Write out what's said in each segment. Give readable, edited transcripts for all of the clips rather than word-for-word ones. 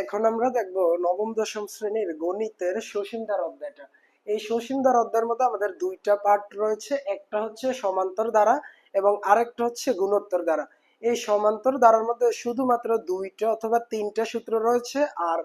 এখন আমরা দেখবো নবম দশম শ্রেণীর গণিতের সসীমদার অধ্যায়টা। এই সসীমদার অধ্যায়ের মধ্যে আমাদের দুইটা পার্ট রয়েছে, একটা হচ্ছে সমান্তর দ্বারা এবং আরেকটা হচ্ছে গুণোত্তর দ্বারা। এই সমান্তর দ্বারার মধ্যে শুধুমাত্র দুইটা অথবা তিনটা সূত্র রয়েছে, আর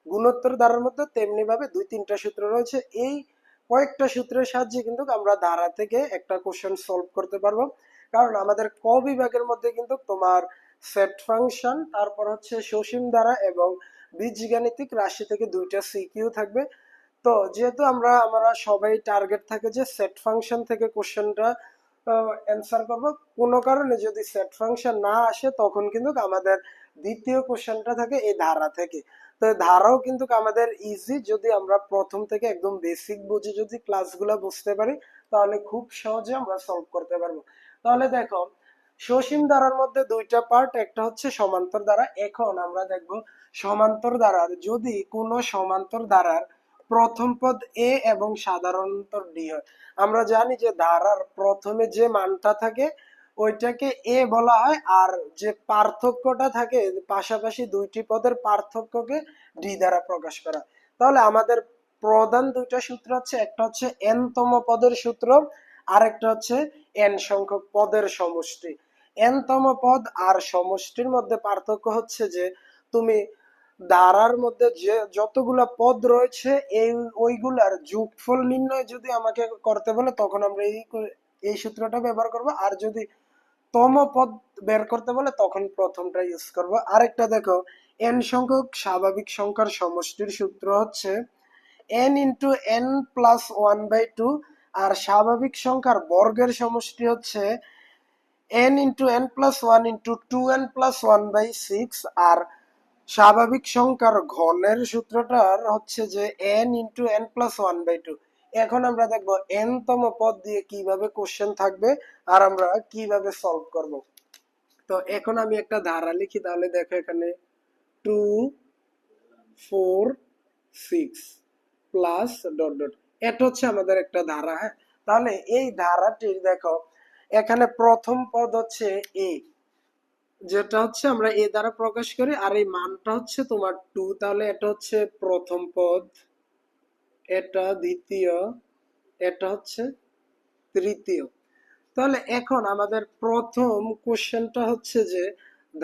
গুণোত্তর দ্বারার মধ্যে তেমনি ভাবে দুই তিনটা সূত্র রয়েছে। এই কয়েকটা সূত্রের সাহায্যে কিন্তু আমরা দ্বারা থেকে একটা কোশ্চেন সলভ করতে পারবো। কারণ আমাদের ক বিভাগের মধ্যে কিন্তু তোমার সেট ফাংশন, তারপর হচ্ছে সসীম দ্বারা এবং বীজগাণিতিক রাশি থেকে দুইটা সিকিউ থাকবে। তো যেহেতু আমরা সবাই টার্গেট থাকে যে সেট ফাংশন থেকে কোশ্চেনটা অ্যান্সার করব। কোনো কারণে যদি সেট ফাংশন না আসে তখন কিন্তু আমাদের দ্বিতীয় কোশ্চেনটা থাকে এই ধারা থেকে। তো এই ধারাও কিন্তু আমাদের ইজি, যদি আমরা প্রথম থেকে একদম বেসিক বুঝে যদি ক্লাসগুলো বুঝতে পারি তাহলে খুব সহজে আমরা সলভ করতে পারবো। তাহলে দেখো, সসীম ধারার মধ্যে দুইটা পার্ট, একটা হচ্ছে সমান্তর ধারা। এখন আমরা দেখব সমান্তর ধারার, যদি কোনো সমান্তর ধারার প্রথম পদ এ এবং সাধারণ অন্তর ডি হয়। আমরা জানি যে ধারার প্রথমে যে মানটা থাকে ওইটাকে এ বলা হয়, আর যে পার্থক্যটা থাকে পাশাপাশি দুইটি পদের পার্থক্যকে ডি দ্বারা প্রকাশ করা। তাহলে আমাদের প্রধান দুইটা সূত্র হচ্ছে, একটা হচ্ছে এন তম পদের সূত্র, আর একটা হচ্ছে এন সংখ্যক পদের সমষ্টি। এন তম পদ আর সমষ্টির মধ্যে পার্থক্য হচ্ছে যে তুমি ধারার মধ্যে যে যতগুলা পদ রয়েছে এই ওইগুলার যোগফল নির্ণয় যদি আমাকে করতে বলে তখন আমরা এই সূত্রটা ব্যবহার করব, আর যদি তম পদ বের করতে বলে তখন প্রথমটা ইউজ করব। আরেকটা দেখো, এন সংখ্যক স্বাভাবিক সংখ্যার সমষ্টির সূত্র হচ্ছে N into N plus one by two, আর স্বাভাবিক সংখ্যার বর্গের সমষ্টি হচ্ছে N into N plus one into two N plus one by six. আর স্বাভাবিক সংখ্যার ঘনের সূত্রটার হচ্ছে যে N into N plus one by two. এখন আমরা দেখবো এন তম পদ দিয়ে কিভাবে কোশ্চেন থাকবে আর আমরা কিভাবে সলভ করব। তো এখন আমি একটা ধারা লিখি, তাহলে দেখো এখানে 2 4 6 প্লাস ডট ডট, এটা হচ্ছে আমাদের একটা ধারা। হ্যাঁ, তাহলে এই ধারাটির দেখো এখানে প্রথম পদ হচ্ছে এ, যেটা হচ্ছে আমরা এ দ্বারা প্রকাশ করি, আর এই মানটা হচ্ছে তোমার 2। তাহলে এটা হচ্ছে প্রথম পদ, এটা দ্বিতীয়, এটা হচ্ছে তৃতীয়। তাহলে এখন আমাদের প্রথম কোশ্চেনটা হচ্ছে যে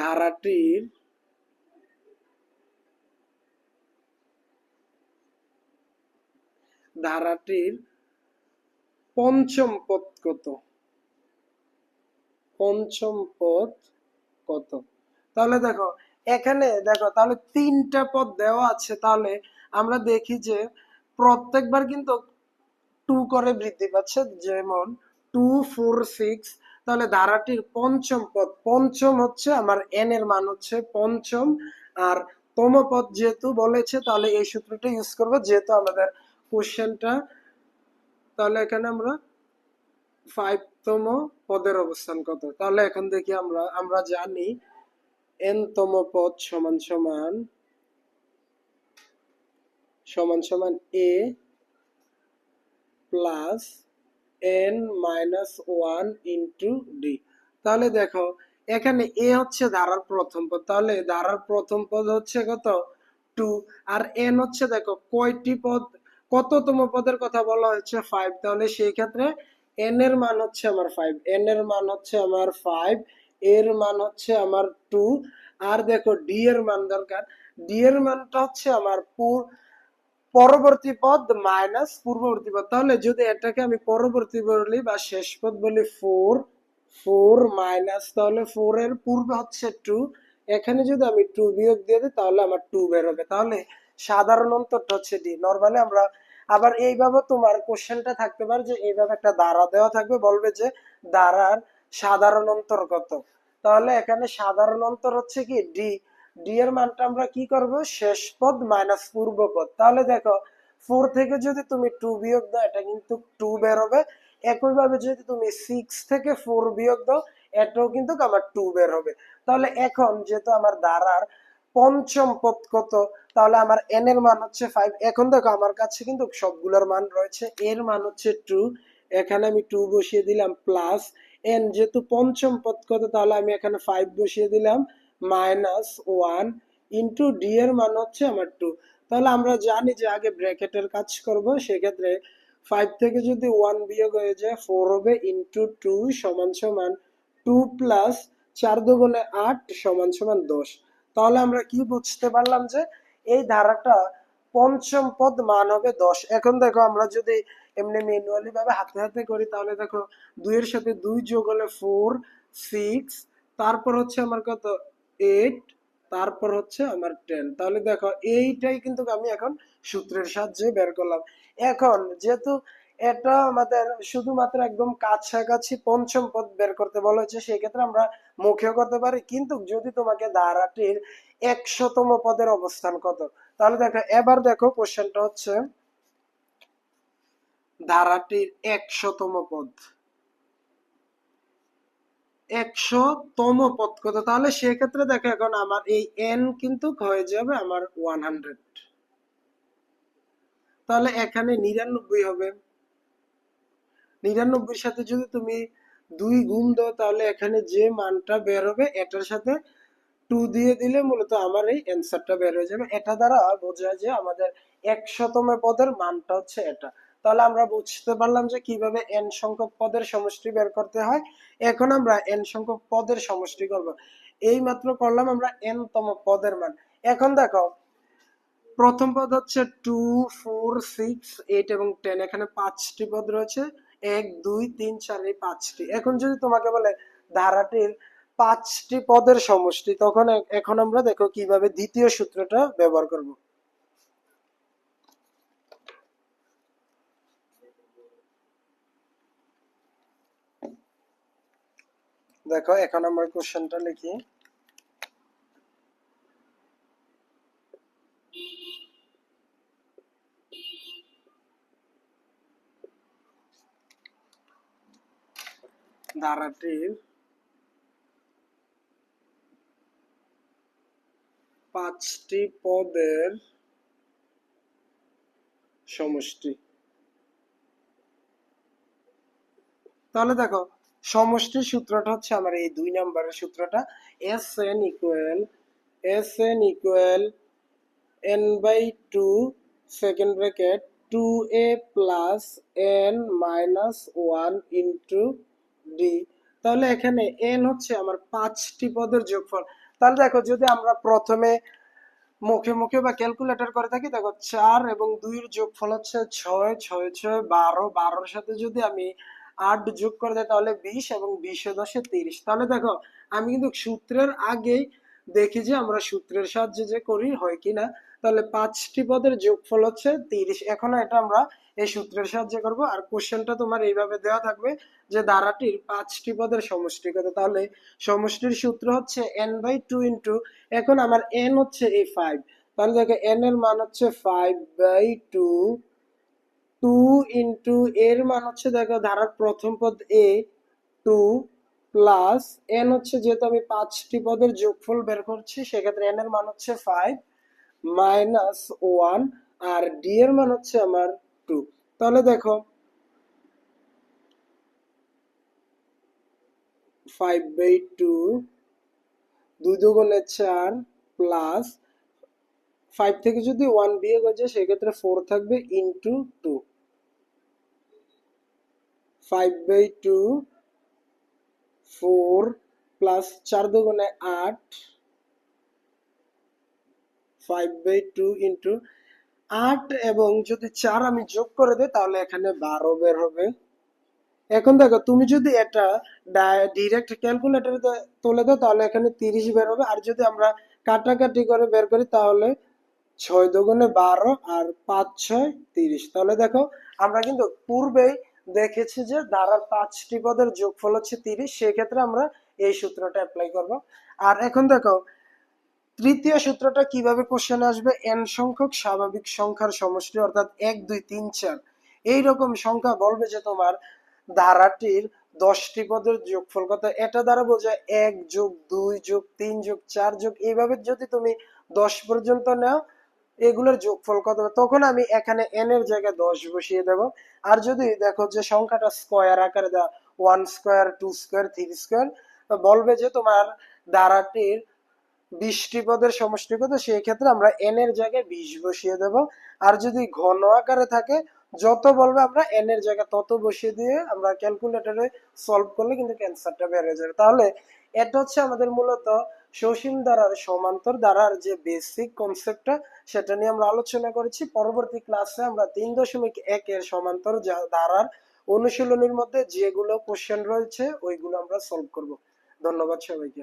ধারাটির ধারাটির পঞ্চম পদ কত, পঞ্চম পদ কত। তাহলে দেখো এখানে দেখো, তাহলে তিনটা পদ দেওয়া আছে। তাহলে আমরা দেখি যে প্রত্যেকবার কিন্তু 2 করে বৃদ্ধি পাচ্ছে, যেমন 2 4 6। তাহলে ধারাটির পঞ্চম পদ, পঞ্চম হচ্ছে আমার এন এর মান হচ্ছে পঞ্চম, আর তম পদ যেহেতু বলেছে তাহলে এই সূত্রটা ইউজ করব যেহেতু আমাদের কোশ্চেনটা। তাহলে এখানে আমরা 5 তম পদের অবস্থান কত। তাহলে এখন দেখি, আমরা জানি এন তম পদ সমান সমান A plus N minus one into D. তাহলে দেখো এখানে এ হচ্ছে ধারার প্রথম পদ, তাহলে ধারার প্রথম পদ হচ্ছে কত 2, আর এন হচ্ছে দেখো কয়টি পদ, কততম পদের কথা বলা হচ্ছে 5। তাহলে সেই ক্ষেত্রে এন এর মান হচ্ছে আমার 5, এন এর মান হচ্ছে আমার 5, এর মান হচ্ছে আমার 2। আর দেখো ডি এর মান দরকার, ডি এর মানটা হচ্ছে আমার পরবর্তী পদ মাইনাস পূর্ববর্তী পদ। তাহলে যদি এটাকে আমি পরবর্তী বলি বা শেষ পদ বলি 4, 4 মাইনাস, তাহলে 4 এর পূর্বে হচ্ছে 2, এখানে যদি আমি 2 বিয়োগ দিয়ে দিই তাহলে আমার 2 বের হবে। তাহলে সাধারণ অন্তরটা হচ্ছে ডি। নরমালি আমরা আবার এইভাবে তোমার কোশ্চেনটা থাকতে পারে যে এইভাবে একটা দ্বারা দেওয়া থাকবে, বলবে যে দ্বারার সাধারণ অন্তর কত। তাহলে এখানে সাধারণ অন্তর হচ্ছে কি ডি। ডি এর মানটা আমরা কি করব, শেষ পদ মাইনাস পূর্ব পদ। তাহলে দেখো 4 থেকে যদি তুমি 2 বিয়োগ দাও এটা কিন্তু 2 বের হবে। একইভাবে যদি তুমি 6 থেকে 4 বিয়োগ দাও এটাও কিন্তু আমার 2 বের হবে। তাহলে এখন যেহেতু আমার দ্বারার পঞ্চম পদ কত, তাহলে আমার এন এর মান হচ্ছে 5। এখন দেখো আমার কাছে কিন্তু সবগুলোর মান রয়েছে, এর মান হচ্ছে 2, এখানে আমি 2 বসিয়ে দিলাম প্লাস এন যেহেতু পঞ্চম পদ কত, তাহলে আমি এখানে 5 বসিয়ে দিলাম মাইনাস 1 ইন্টু ডি এর মান হচ্ছে আমার 2। তাহলে আমরা জানি যে আগে ব্র্যাকেটের কাজ করব, সেক্ষেত্রে 5 থেকে যদি 1 বিয়োগ হয়ে যায় 4 হবে, ইন্টু 2 সমান সমান 2 প্লাস 4 দুগুণে 8 সমান সমান 10। তাহলে আমরা কি বুঝতে পারলাম যে এই ধারাটা পঞ্চম পদ মান হবে 10। এখন দেখো আমরা যদি এমনি ম্যানুয়ালি ভাবে হাতে হাতে করি, তাহলে দেখো 2 এর সাথে 2 যোগ হলে 4, 6, তারপর হচ্ছে আমার কত 8, তারপর হচ্ছে আমার 10। তাহলে দেখো এইটাই কিন্তু আমি এখন সূত্রের সাহায্যে বের করলাম। এখন যেহেতু এটা আমাদের শুধুমাত্র একদম কাছাকাছি পঞ্চম পদ বের করতে বলা হয়েছে, সেক্ষেত্রে আমরা মুখেও করতে পারি, কিন্তু যদি তোমাকে ধারাটির 100তম পদের অবস্থান কত, তাহলে দেখো এবার দেখো কোশ্চেনটা হচ্ছে ধারাটির 100তম পদ, 100তম পদ কত, তাহলে সেক্ষেত্রে দেখো এখন আমার এই এন কিন্তু হয়ে যাবে আমার 100। তাহলে এখানে 99 হবে, 99 সাথে যদি তুমি 2 গুণ দাও, তাহলে এখানে যে মানটা বের হবে এটার সাথে 2 দিয়ে দিলে মূলত আমার এই অ্যান্সারটা বের হয়ে যাবে। এটা দ্বারা বোঝা যায় যে আমাদের 100তম পদের মানটা হচ্ছে এটা। তাহলে আমরা বুঝতে পারলাম যে কিভাবে n সংখ্যক পদের সমষ্টি বের করতে হয়। এখন আমরা n সংখ্যক পদের সমষ্টি করব। এই মাত্র করলাম আমরা n তম পদের মান। এখন দেখো প্রথম পদ হচ্ছে 2, 4, 6, 8 এবং 10। এখানে 5টি পদ রয়েছে, 1, 2, 3, 4, এই 5টি। এখন যদি তোমাকে বলে ধারাটির 5টি পদের সমষ্টি, তখন এখন আমরা দেখো কিভাবে দ্বিতীয় সূত্রটা ব্যবহার করব। দেখো এখন আমরা কোশ্চেনটা লিখি। ধারাটির 5টি পদের সমষ্টি। তাহলে দেখো সমষ্টির সূত্রটা হচ্ছে আমার এই 2 নম্বরের সূত্রটা, Sn equal n/2 second bracket 2a plus n minus 1 into d। তাহলে এখানে n হচ্ছে আমার 5টি পদের যোগফল। তাহলে দেখো যদি আমরা প্রথমে মুখে মুখে বা ক্যালকুলেটর করে থাকি, দেখো 4 এবং 2 এর যোগফল হচ্ছে 6, 6, 6, 12, 12 সাথে যদি আমি 8 যোগ করে দেয় তাহলে 20 এবং 20 ও 10 30। তাহলে দেখো আমি কিন্তু সূত্রের আগেই দেখি যে আমরা সূত্রের সাহায্যে যে করি হয় কিনা। তাহলে 5টি পদের যোগফল হচ্ছে 30। এখন এটা আমরা এই সূত্রের সাহায্যে করব। আর কোশ্চেনটা তোমার এইভাবে দেওয়া থাকবে যে ধারাটির 5টি পদের সমষ্টি কত। তাহলে সমষ্টির সূত্র হচ্ছে n/2 ইন্টু, এখন আমার n হচ্ছে এই 5, তাহলে দেখো n এর মান হচ্ছে 5/2, 2 ইন্টু এর মান হচ্ছে দেখো ধারার প্রথম পদ a 2 প্লাস n হচ্ছে, যেহেতু আমি 5টি পদের যোগফল বের করছি সেক্ষেত্রে n এর মান হচ্ছে 5 মাইনাস 1, আর d এর মান হচ্ছে আমার 2। তাহলে দেখো 5/2, 2 দুগুণে 4 প্লাস 5 থেকে যদি 1 বিয়োগ হয়ে যায় সেক্ষেত্রে 4 থাকবে ইন্টু 2। 5/2, 4 প্লাস 4 দুগুণে 8, 5/2 ইন্টু 8 এবং যদি 4 আমি যোগ করে দেই তাহলে এখানে 12 বের হবে। এখন দেখো তুমি যদি এটা ডিরেক্ট ক্যালকুলেটরে তুলে দাও তাহলে এখানে 30 বের হবে, আর যদি আমরা কাটাকাটি করে বের করি তাহলে 6 দুগুণে 12 আর 5 6 30। তাহলে দেখো আমরা কিন্তু পূর্বেই দেখেছি যে ধারার 5টি পদের যোগফল হচ্ছে 30, সেক্ষেত্রে আমরা এই সূত্রটা অ্যাপ্লাই করব। আর এখন দেখো তৃতীয় সূত্রটা কিভাবে কোশ্চেন আসবে, n সংখ্যক স্বাভাবিক সংখ্যার সমষ্টি অর্থাৎ 1 2 3 4 এইরকম সংখ্যা বলবে যে তোমার ধারাটির 10টি পদের যোগফল কত। এটা দ্বারা বোঝায় 1 যোগ 2 যোগ 3 যোগ 4 যোগ, এইভাবে যদি তুমি 10 পর্যন্ত নাও এগুলোর যোগফল কত হবে, তখন আমি এখানে n এর জায়গায় 10 বসিয়ে দেব। আর যদি দেখো যে সংখ্যাটা স্কয়ার আকারে দেওয়া 1 স্কয়ার 2 স্কয়ার 3 স্কয়ার, বলবে যে তোমার ধারাটির 20টি পদের সমষ্টি কত, সেই ক্ষেত্রে আমরা n এর জায়গায় 20 বসিয়ে দেব। আর যদি ঘন আকারে থাকে, যত বলবে আমরা n এর জায়গায় তত বসিয়ে দিয়ে আমরা ক্যালকুলেটরে সলভ করলে কিন্তু অ্যান্সারটা বের হয়ে যাবে। তাহলে এটা হচ্ছে আমাদের মূলত সসীম ধারার সমান্তর ধারার যে বেসিক কনসেপ্টটা, সেটা নিয়ে আমরা আলোচনা করেছি। পরবর্তী ক্লাসে আমরা 3.1 এর সমান্তর ধারার অনুশীলনীর মধ্যে যেগুলো কোশ্চেন রয়েছে ওইগুলো আমরা সলভ করব। ধন্যবাদ সবাইকে।